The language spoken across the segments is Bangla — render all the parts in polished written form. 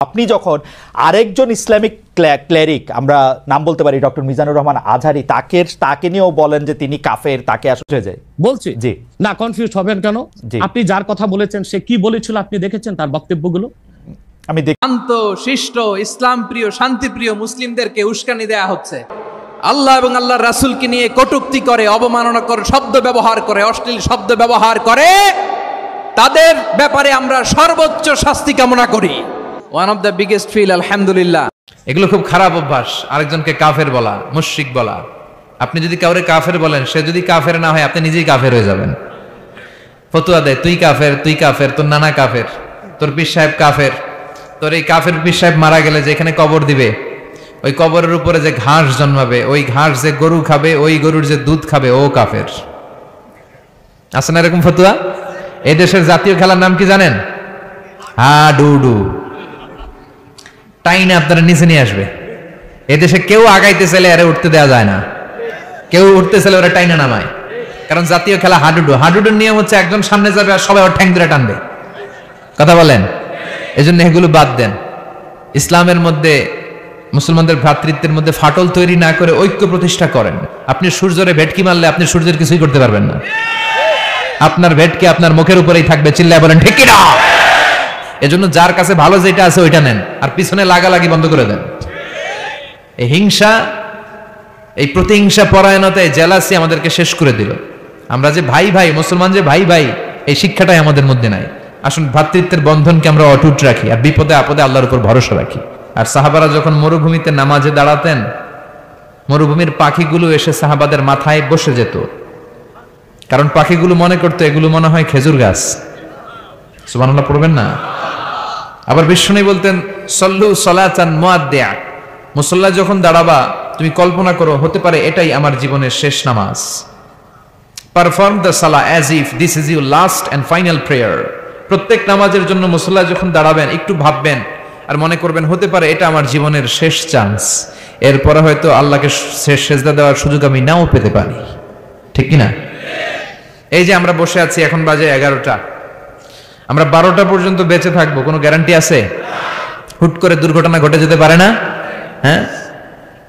আপনি যখন আরেকজন ইসলামিক ক্লেরিক, আমরা নাম বলতে পারি ডক্টর মিজানুর রহমান আজহারি, তাকে নিয়েও বলেন যে তিনি কাফের, তাকে আসলে যায় বলছি জি না, কনফিউজ হবেন কেন? আপনি যার কথা বলেছেন সে কি বলেছিল আপনি দেখেছেন তার বক্তব্যগুলো? আমি শান্ত শিষ্ট ইসলাম প্রিয় শান্তি প্রিয় মুসলিমদেরকে উস্কানি দেয়া হচ্ছে, আল্লাহ এবং আল্লাহর রাসূলকে নিয়ে কটূক্তি করে, অবমাননা করে, শব্দ ব্যবহার করে, অশ্লীল শব্দ ব্যবহার করে, তাদের ব্যাপারে আমরা সর্বোচ্চ শাস্তি কামনা করি। One of the biggest feel আলহামদুলিল্লাহ। এগুলো খুব খারাপ অভ্যাস, আরেকজনকে কাফের বলা, মুশরিক বলা। আপনি যদি কাউরে কাফের বলেন, সে যদি কাফের না হয় আপনি নিজেই কাফের হয়ে যাবেন। ফতুয়া দেয় তুই কাফের, তুই কাফের, তোর নানা কাফের, তোর পীর সাহেব কাফের, তোর এই কাফের পীর সাহেব মারা গেলে যেখানে কবর দিবে ওই কবরের উপরে যে ঘাস জন্মাবে, ওই ঘাস যে গরু খাবে, ওই গরুর যে দুধ খাবে ও কাফের। আছে না এরকম ফতুয়া? এই দেশের জাতীয় খেলার নাম কি জানেন? হাডুডু। টাইনে আপনারা নিচে নিয়ে আসবে। এদেশে কেউ আগাইতে চাইলে আরে উঠতে দেওয়া যায় না, কেউ উঠতে চাইলে ওরা টাইনে নামায়, কারণ জাতীয় খেলা হাডুডু। হাডুডুর নিয়ম হচ্ছে একজন সামনে যাবে আর সবাই ওর ঠ্যাং ধরে টানবে। কথা বলেন? এই জন্য এগুলো বাদ দেন। ইসলামের মধ্যে মুসলমানদের ভ্রাতৃত্বের মধ্যে ফাটল তৈরি না করে ঐক্য প্রতিষ্ঠা করেন। আপনি সূর্যরে ভেটকি মারলে আপনি সূর্যের কিছুই করতে পারবেন না। আপনার ভেটকি আপনার মুখের উপরেই থাকবে, চিল্লায় বলেন ঠিক কিনা? এজন্য যার কাছে ভালো যেটা আছে ওইটা নেন, আর পিছনে লাগালাগি বন্ধ করে দেন। এই হিংসা, এই প্রতিহিংসা পরায়ণতা, এই জেলাসি আমাদেরকে শেষ করে দিল। আমরা যে ভাই ভাই, মুসলমান যে ভাই ভাই, এই শিক্ষাটাই আমাদের মধ্যে নাই। আসুন ভ্রাতৃত্বের বন্ধনকে আমরা অটুট রাখি, আর বিপদে আপদে আল্লাহর উপর ভরসা রাখি। আর সাহাবারা যখন মরুভূমিতে নামাজে দাঁড়াতেন, মরুভূমির পাখিগুলো এসে সাহাবাদের মাথায় বসে যেত, কারণ পাখিগুলো মনে করতো এগুলো মনে হয় খেজুর গাছ। সুবহানাল্লাহ পড়বেন না? আবার বিষ্ণু বলতেন সল্লু সলাতান মুআদ্দিয়া, মুসল্লা যখন দাঁড়াবা তুমি কল্পনা করো হতে পারে এটাই আমার জীবনের শেষ নামাজ। Perform the Salah as if this is your last and final prayer. প্রত্যেক নামাজের জন্য মুসল্লা যখন দাঁড়াবেন একটু ভাববেন আর মনে করবেন হতে পারে এটা আমার জীবনের শেষ চান্স, এরপরে হয়তো আল্লাহকে শেষ সেজদা দেওয়ার সুযোগ আমি নাও পেতে পারি। ঠিক কিনা? এই যে আমরা বসে আছি, এখন বাজে 11টা, আমরা 12টা পর্যন্ত বেঁচে থাকবো কোনো গ্যারান্টি আছে? হুট করে দুর্ঘটনা ঘটে যেতে পারে না? হ্যাঁ,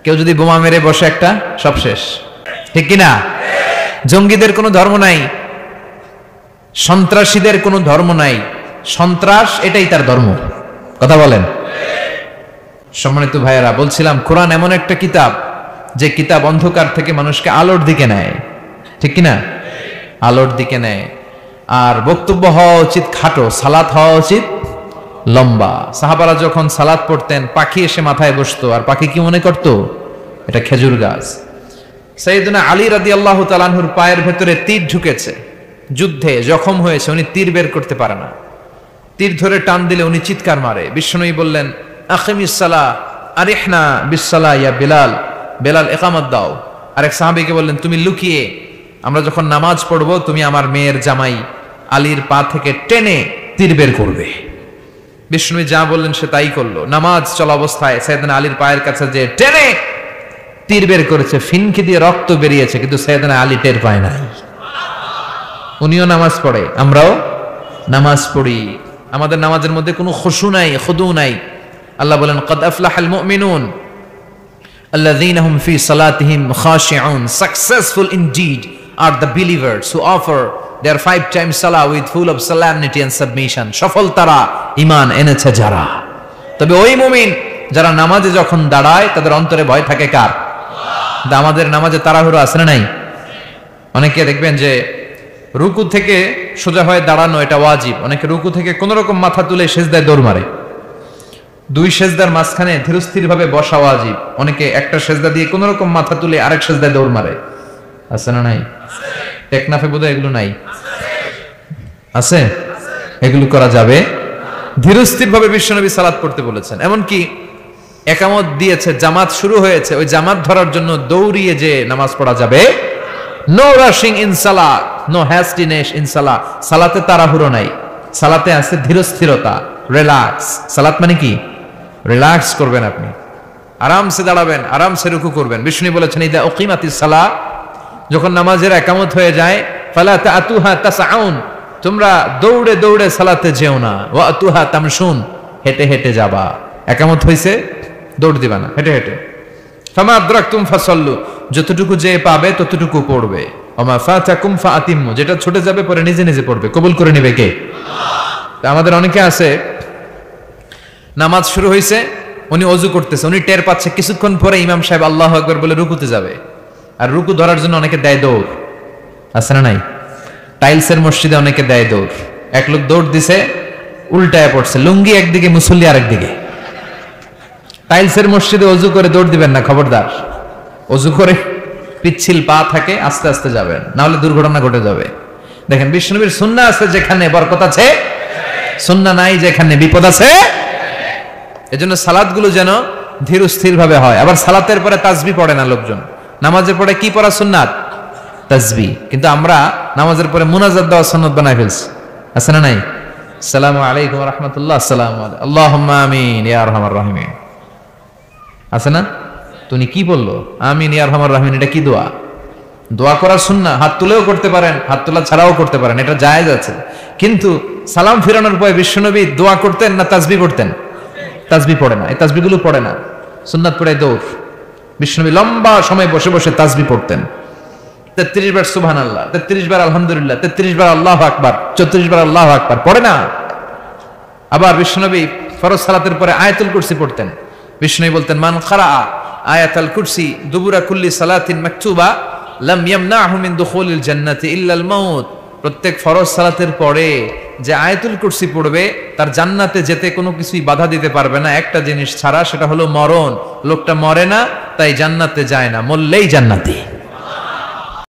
কেউ যদি বোমা মেরে বসে একটা, সব শেষ। ঠিক কিনা? জঙ্গিদের কোনো ধর্ম নাই, সন্ত্রাসীদের কোনো ধর্ম নাই, সন্ত্রাস এটাই তার ধর্ম। কথা বলেন? সম্মানিত ভাইয়েরা, বলছিলাম কোরআন এমন একটা কিতাব যে কিতাব অন্ধকার থেকে মানুষকে আলোর দিকে নেয়। ঠিক কিনা? আলোর দিকে নেয়। আর বক্তব্য হওয়া উচিত খাটো, সালাত হওয়া উচিত লম্বা। সাহাবারা যখন সালাত পড়তেন পাখি এসে মাথায় বসতো, আর পাখি কি মনে করতো? এটা খেজুর গাছ। সাইয়েদনা আলী রাদিয়াল্লাহু তাআলা আনহুর পায়ের ভেতরে তীর ঢুকেছে, যুদ্ধে জখম হয়েছে, উনি তীর বের করতে পারে না। তীর ধরে টান দিলে উনি চিৎকার মারে। বিশ্বনবী বললেন আকিমিস সালাহ আরিহনা বিস সালাহ ইয়া বিলাল, বেলাল ইকামত দাও। আরেক সাহাবীকে বললেন তুমি লুকিয়ে আমরা যখন নামাজ পড়বো তুমি আমার মেয়ের জামাই আলীর পা থেকে টেনে তীর বের করবে। বিষ্ণু যা বললেন সে তাই করলো। নামাজ চলা অবস্থায় সাইয়েদনা আলীর পায়ের কাছে যে টেনে তীর বের করেছে, ফিনকি দিয়ে রক্ত বেরিয়েছে, কিন্তু সাইয়েদনা আলী টের পায় নাই। উনিও নামাজ পড়ে, আমরাও নামাজ পড়ি। আমাদের নামাজের মধ্যে কোনো খুশু নাই, খুদু নাই। আল্লাহ বলেন কদ আফলাহাল মুমিনুন আল্লাযীনা হুম ফি সালাতিহিম খাশিউন, successful indeed are the believers who offer their 5 times salah with full of solemnity and submission. সফল তারা, ঈমান এনেছে যারা। তবে ওই মুমিন যারা নামাজে যখন দাঁড়ায় তাদের অন্তরে ভয় থাকে কার? আমাদের নামাজে তাড়াহুড়ো আছে না নাই? অনেকে দেখবেন যে রুকু থেকে সোজা হয়ে দাঁড়ানো এটা ওয়াজিব, অনেকে রুকু থেকে কোন রকম মাথা তুলে সেজদায় দৌড় মারে। দুই সেজদার মাঝখানে ধীরস্থির ভাবে বসা ওয়াজিব, অনেকে একটা সেজদা দিয়ে কোন রকম মাথা তুলে আরেক সেজদায় দৌড় মারে। আছে না নাই? টেকনাফে বোধহয় এগুলো নাই, আছে? এগুলো করা যাবে। ধীরস্থির ভাবে বিশ্বনবী সালাত পড়তে বলেছেন। এমনকি একামত দিয়েছে, জামাত শুরু হয়েছে, ওই জামাত ধরার জন্য দৌড়িয়ে যে নামাজ পড়া যাবে। নো রাশিং ইন সালাত, নো হ্যাস্টিনেস ইন সালাত। সালাতে তাড়াহুড়ো নাই, সালাতে আছে ধীরস্থিরতা, রিল্যাক্স। সালাত মানে কি? রিল্যাক্স করবেন আপনি, আরামসে দাঁড়াবেন, আরামসে রুকু করবেন। বিষ্ণু বলেছেন ইদা উকিমাতিস সালাহ, যখন নামাজের একামত হয়ে যায়, ফালা তাতুহা তাসআউন, তোমরা দৌড়ে দৌড়ে সালাতে যেও না, ওয়া আতুহা তামশুন, হেঁটে হেঁটে যাবা। একামত হইছে, দৌড় দিবা না, হেঁটে হেঁটে। ফামা আদরাকতুম ফাসাল্লু, যতটুকু যে পাবে ততটুকু পড়বে। ওমা ফাতাকুম ফাআতিম্মু, যেটা ছুটে যাবে পরে নিজে নিজে পড়বে। কবুল করে নিবে কে? আমাদের অনেকে আছে, নামাজ শুরু হয়েছে, উনি অজু করতেছে, উনি টের পাচ্ছে কিছুক্ষণ পরে ইমাম সাহেব আল্লাহু আকবার বলে রুকুতে যাবে, আর রুকু ধরার জন্য অনেকে দেয় দৌড়। আছে না নাই? টাইলসের মসজিদে অনেকে দেয় দৌড়। এক লোক দৌড় দিছে, উল্টায় পড়ছে, লুঙ্গি একদিকে, মুসল্লি আরেকদিকে। টাইলসের মসজিদে অজু করে দৌড় দিবেন না, খবরদার। অজু করে পিচ্ছিল পা থাকে, আস্তে আস্তে যাবেন, না হলে দুর্ঘটনা ঘটে যাবে। দেখেন বিশ্বনবীর সুন্নাহ আছে যেখানে বরকত আছে, সুন্নাহ নাই যেখানে বিপদ আছে। এজন্য সালাতগুলো যেন ধীর স্থির ভাবে হয়। আবার সালাতের পরে তাসবিহ পড়ে না লোকজন, নামাজের পরে কি পড়া সুন্নাত? তাসবিহ। কিন্তু আমরা নামাজের পরে মুনাজাত দেওয়া সুন্নাত বানাই ফেলছি। আছে না নাই? আসসালামু আলাইকুম ওয়া রাহমাতুল্লাহ, আসসালামু আলাইকুম, আল্লাহুম্মা আমিন ইয়া আরহামার রাহিমিন। আছে না? তুমি কি বললো আমিন ইয়া আরহামার রাহিমিন, এটা কি দোয়া? দোয়া করা সুন্নাহ, হাত তুলেও করতে পারেন, হাত তোলা ছাড়াও করতে পারেন, এটা জায়েজ আছে। কিন্তু সালাম ফিরানোর পরে বিশ্বনবী দোয়া করতেন না তাসবিহ পড়তেন? তাসবিহ পড়ে না, এই তাসবিহগুলো পড়ে না, সুন্নাত পড়ে দৌড়। বিশ্বনবী লম্বা সময় বসে বসে তাসবিহ পড়তেন। 33 বার সুবহানাল্লাহ, 33 বার আলহামদুলিল্লাহ, 33 বার আল্লাহু আকবার, 34 বার আল্লাহু আকবার পড়ে না। আবার বিশ্বনবী ফরজ সালাতের পরে আয়াতুল কুরসি পড়তেন। বিষ্ণু বলতেন, মান খারা আয়াতুল কুরসি দুবুরা কুল্লি সালাতিন মাকতুবা লাম ইয়ামনাহু মিন দুখুলিল জান্নাতি ইল্লাল মাউত। প্রত্যেক ফরজ সালাতের পরে যে আয়াতুল কুরসি পড়বে তার জান্নাতে যেতে কোনো কিছুই বাধা দিতে পারবে না, একটা জিনিস ছাড়া, সেটা হলো মরণ। লোকটা মরে না, তাই জান্নাতে যায় না, মরলেই জান্নাতি।